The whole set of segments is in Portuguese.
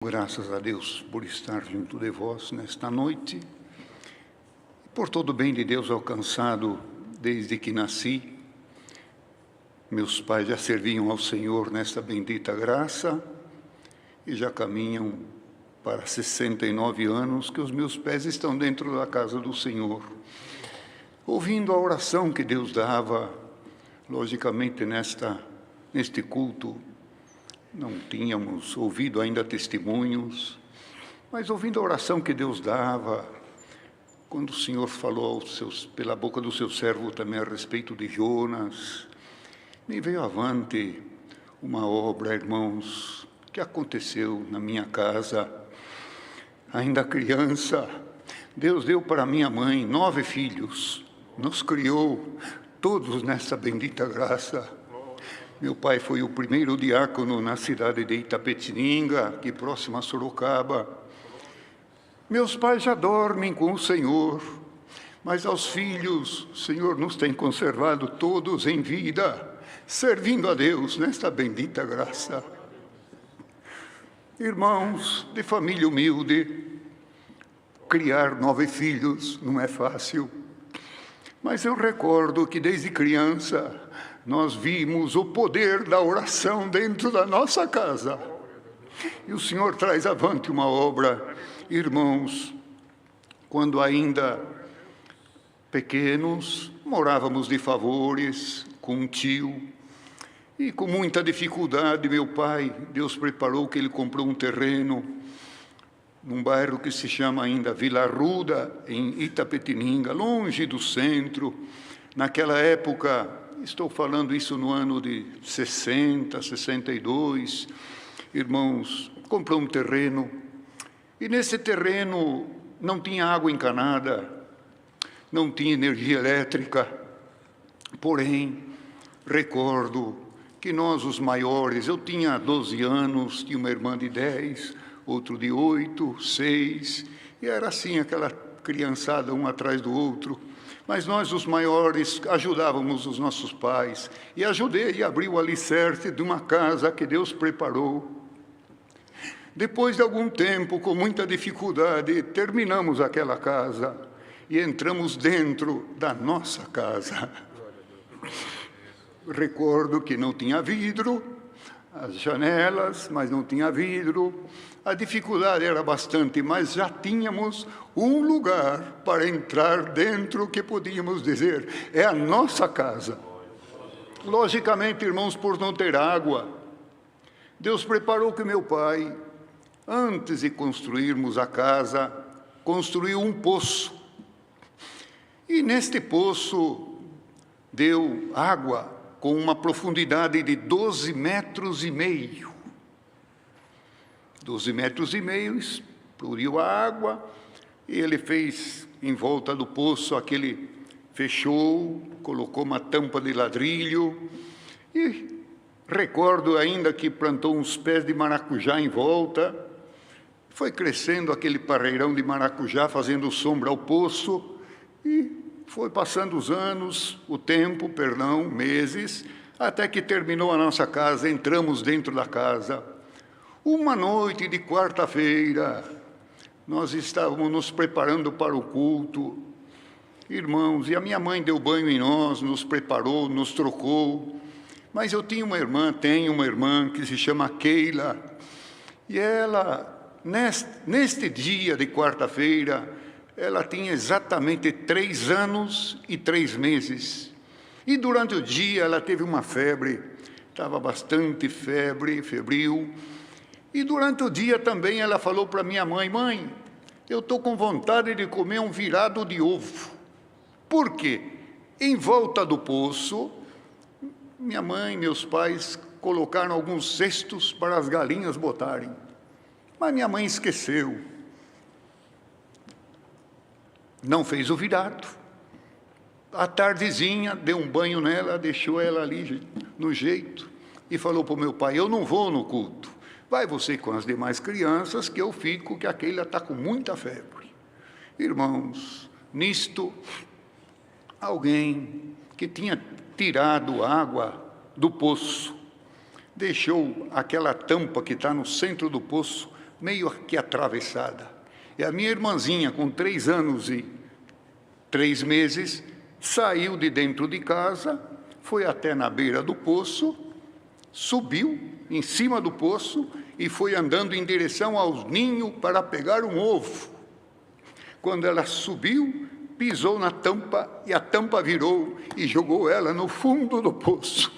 Graças a Deus por estar junto de vós nesta noite, por todo o bem de Deus alcançado desde que nasci. Meus pais já serviam ao Senhor nesta bendita graça e já caminham para 69 anos que os meus pés estão dentro da casa do Senhor, ouvindo a oração que Deus dava. Logicamente, neste culto, não tínhamos ouvido ainda testemunhos, mas ouvindo a oração que Deus dava, quando o Senhor falou pela boca do seu servo também a respeito de Jonas, me veio avante uma obra, irmãos, que aconteceu na minha casa. Ainda criança, Deus deu para minha mãe 9 filhos, nos criou todos nessa bendita graça. Meu pai foi o primeiro diácono na cidade de Itapetininga, aqui próximo a Sorocaba. Meus pais já dormem com o Senhor, mas aos filhos, o Senhor nos tem conservado todos em vida, servindo a Deus nesta bendita graça. Irmãos, de família humilde, criar 9 filhos não é fácil, mas eu recordo que desde criança nós vimos o poder da oração dentro da nossa casa. E o Senhor traz avante uma obra, irmãos, quando ainda pequenos, morávamos de favores com um tio, e com muita dificuldade, meu pai, Deus preparou que ele comprou um terreno num bairro que se chama ainda Vila Arruda, em Itapetininga, longe do centro. Naquela época, estou falando isso no ano de 60, 62, irmãos, comprou um terreno, e nesse terreno não tinha água encanada, não tinha energia elétrica, porém, recordo que nós, os maiores, eu tinha 12 anos, tinha uma irmã de 10, outro de 8, 6, e era assim, aquela criançada, um atrás do outro. Mas nós, os maiores, ajudávamos os nossos pais, e ajudei a abrir o alicerce de uma casa que Deus preparou. Depois de algum tempo, com muita dificuldade, terminamos aquela casa e entramos dentro da nossa casa. Recordo que não tinha vidro, as janelas, mas não tinha vidro. A dificuldade era bastante, mas já tínhamos um lugar para entrar dentro que podíamos dizer, é a nossa casa. Logicamente, irmãos, por não ter água, Deus preparou que meu pai, antes de construirmos a casa, construiu um poço. E neste poço deu água com uma profundidade de 12 metros e meio. 12 metros e meio, explodiu a água, e ele fez em volta do poço fechou, colocou uma tampa de ladrilho, e recordo ainda que plantou uns pés de maracujá em volta, foi crescendo aquele parreirão de maracujá, fazendo sombra ao poço, e foi passando os anos, meses, até que terminou a nossa casa, entramos dentro da casa. Uma noite de quarta-feira, nós estávamos nos preparando para o culto, irmãos, e a minha mãe deu banho em nós, nos preparou, nos trocou, mas eu tenho uma irmã que se chama Keila, e ela, neste dia de quarta-feira, ela tinha exatamente 3 anos e 3 meses, e durante o dia ela teve uma febre, estava bastante febril, e durante o dia também ela falou para minha mãe, mãe, eu estou com vontade de comer um virado de ovo. Por quê? Em volta do poço, minha mãe e meus pais colocaram alguns cestos para as galinhas botarem. Mas minha mãe esqueceu. Não fez o virado. À tardezinha, deu um banho nela, deixou ela ali no jeito, e falou para o meu pai, eu não vou no culto. Vai você com as demais crianças, que eu fico, que aquele está com muita febre. Irmãos, nisto, alguém que tinha tirado água do poço, deixou aquela tampa que está no centro do poço meio que atravessada. E a minha irmãzinha, com 3 anos e 3 meses, saiu de dentro de casa, foi até na beira do poço, subiu em cima do poço e foi andando em direção ao ninho para pegar um ovo. Quando ela subiu, pisou na tampa e a tampa virou e jogou ela no fundo do poço.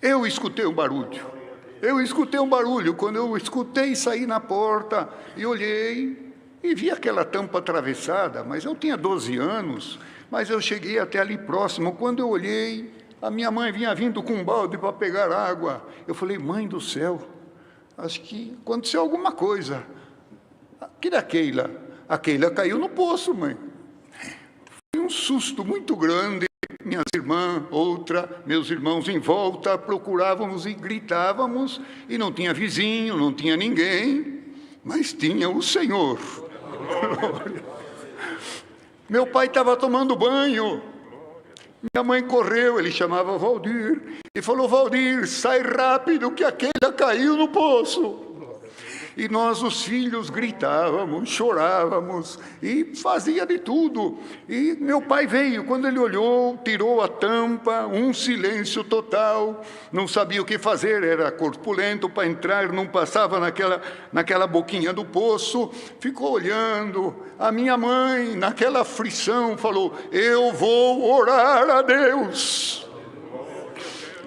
Eu escutei um barulho. Quando eu escutei, saí na porta e olhei e vi aquela tampa atravessada, mas eu tinha 12 anos, mas eu cheguei até ali próximo. Quando eu olhei, a minha mãe vinha vindo com um balde para pegar água. Eu falei, mãe do céu, acho que aconteceu alguma coisa. Aquela Keila. A Keila caiu no poço, mãe. Foi um susto muito grande. Minhas irmãs, meus irmãos em volta, procurávamos e gritávamos, e não tinha vizinho, não tinha ninguém, mas tinha o Senhor. Meu pai estava tomando banho, minha mãe correu, ele chamava Valdir, e falou, Valdir, sai rápido que aquela caiu no poço. E nós, os filhos, gritávamos, chorávamos e fazia de tudo. E meu pai veio, quando ele olhou, tirou a tampa, um silêncio total, não sabia o que fazer, era corpulento para entrar, não passava naquela boquinha do poço, ficou olhando. A minha mãe, naquela aflição, falou, eu vou orar a Deus.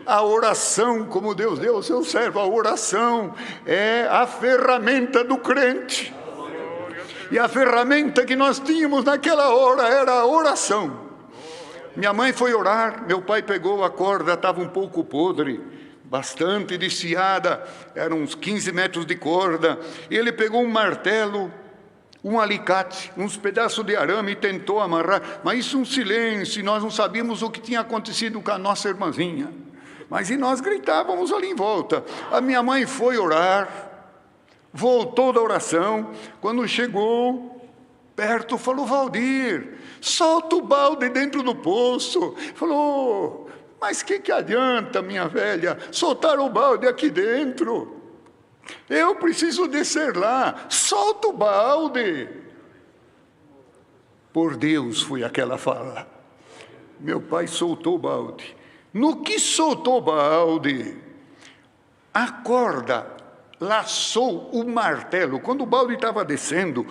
A oração, como Deus deu ao seu servo, a oração é a ferramenta do crente. E a ferramenta que nós tínhamos naquela hora era a oração. Minha mãe foi orar, meu pai pegou a corda, estava um pouco podre, bastante desfiada, eram uns 15 metros de corda, e ele pegou um martelo, um alicate, uns pedaços de arame e tentou amarrar, mas isso um silêncio, e nós não sabíamos o que tinha acontecido com a nossa irmãzinha. Mas e nós gritávamos ali em volta. A minha mãe foi orar, voltou da oração, quando chegou perto, falou, Valdir, solta o balde dentro do poço. Falou, mas que adianta, minha velha, soltar o balde aqui dentro? Eu preciso descer lá, solta o balde. Por Deus foi aquela fala. Meu pai soltou o balde. No que soltou o balde, a corda laçou o martelo. Quando o balde estava descendo,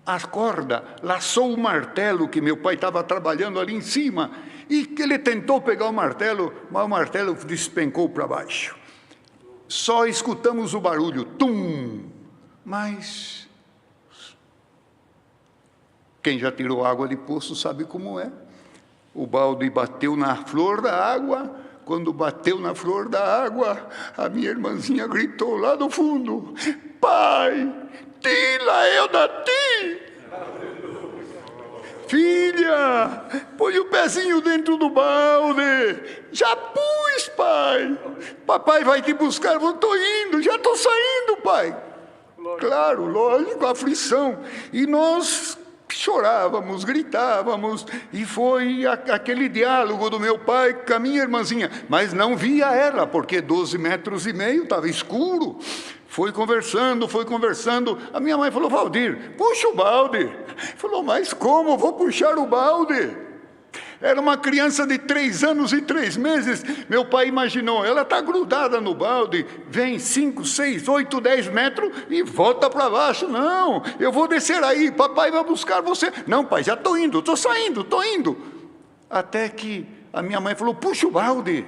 a corda laçou o martelo que meu pai estava trabalhando ali em cima. E ele tentou pegar o martelo, mas o martelo despencou para baixo. Só escutamos o barulho, tum! Mas quem já tirou água de poço sabe como é. O balde bateu na flor da água. Quando bateu na flor da água, a minha irmãzinha gritou lá do fundo, pai, tira eu da ti. Filha, põe o pezinho dentro do balde. Já pus, pai. Papai vai te buscar, eu estou indo, já estou saindo, pai. Claro, lógico, aflição. E nós chorávamos, gritávamos, e foi aquele diálogo do meu pai com a minha irmãzinha, mas não via ela, porque 12 metros e meio, estava escuro. Foi conversando, a minha mãe falou, Valdir, puxa o balde. Falou, mas como vou puxar o balde? Era uma criança de 3 anos e 3 meses. Meu pai imaginou, ela está grudada no balde, vem 5, 6, 8, 10 metros e volta para baixo. Não, eu vou descer aí, papai vai buscar você. Não, pai, já estou indo, estou saindo, estou indo. Até que a minha mãe falou, puxa o balde.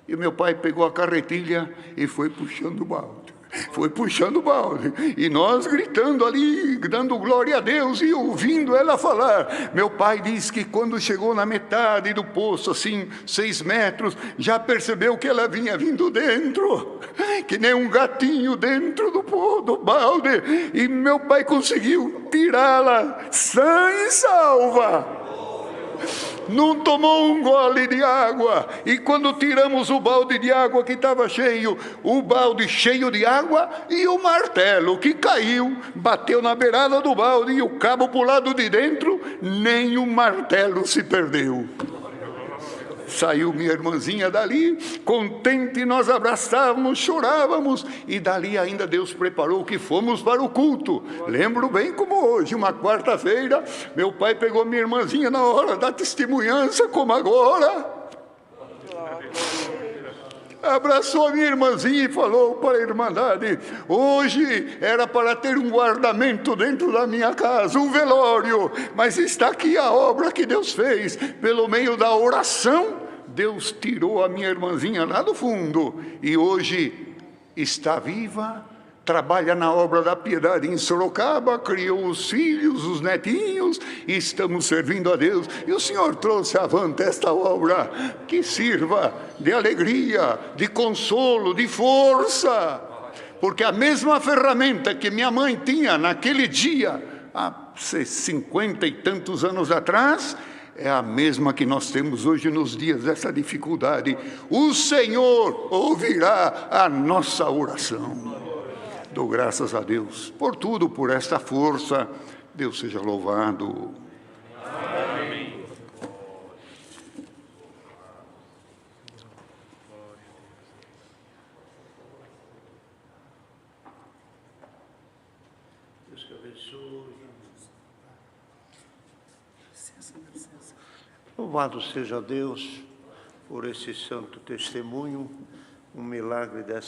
E meu pai pegou a carretilha e foi puxando o balde. Foi puxando o balde, e nós gritando ali, dando glória a Deus e ouvindo ela falar. Meu pai diz que quando chegou na metade do poço, assim, 6 metros, já percebeu que ela vinha vindo dentro, que nem um gatinho dentro do balde, e meu pai conseguiu tirá-la sã e salva. Não tomou um gole de água, e quando tiramos o balde de água que estava cheio, o balde cheio de água e o martelo que caiu, bateu na beirada do balde e o cabo para o lado de dentro, nem o martelo se perdeu. Saiu minha irmãzinha dali, contente, nós abraçávamos, chorávamos, e dali ainda Deus preparou que fomos para o culto. Lembro bem como hoje, uma quarta-feira, meu pai pegou minha irmãzinha na hora da testemunhança, como agora, abraçou a minha irmãzinha e falou para a Irmandade: hoje era para ter um guardamento dentro da minha casa, um velório, mas está aqui a obra que Deus fez. Pelo meio da oração, Deus tirou a minha irmãzinha lá do fundo, e hoje está viva, trabalha na obra da piedade em Sorocaba, criou os filhos, os netinhos, e estamos servindo a Deus. E o Senhor trouxe avante esta obra, que sirva de alegria, de consolo, de força, porque a mesma ferramenta que minha mãe tinha naquele dia, há 50 e tantos anos atrás, é a mesma que nós temos hoje nos dias dessa dificuldade. O Senhor ouvirá a nossa oração. Dou graças a Deus por tudo, por esta força. Deus seja louvado. Amém. Deus te abençoe. Louvado seja Deus por esse santo testemunho, um milagre dessa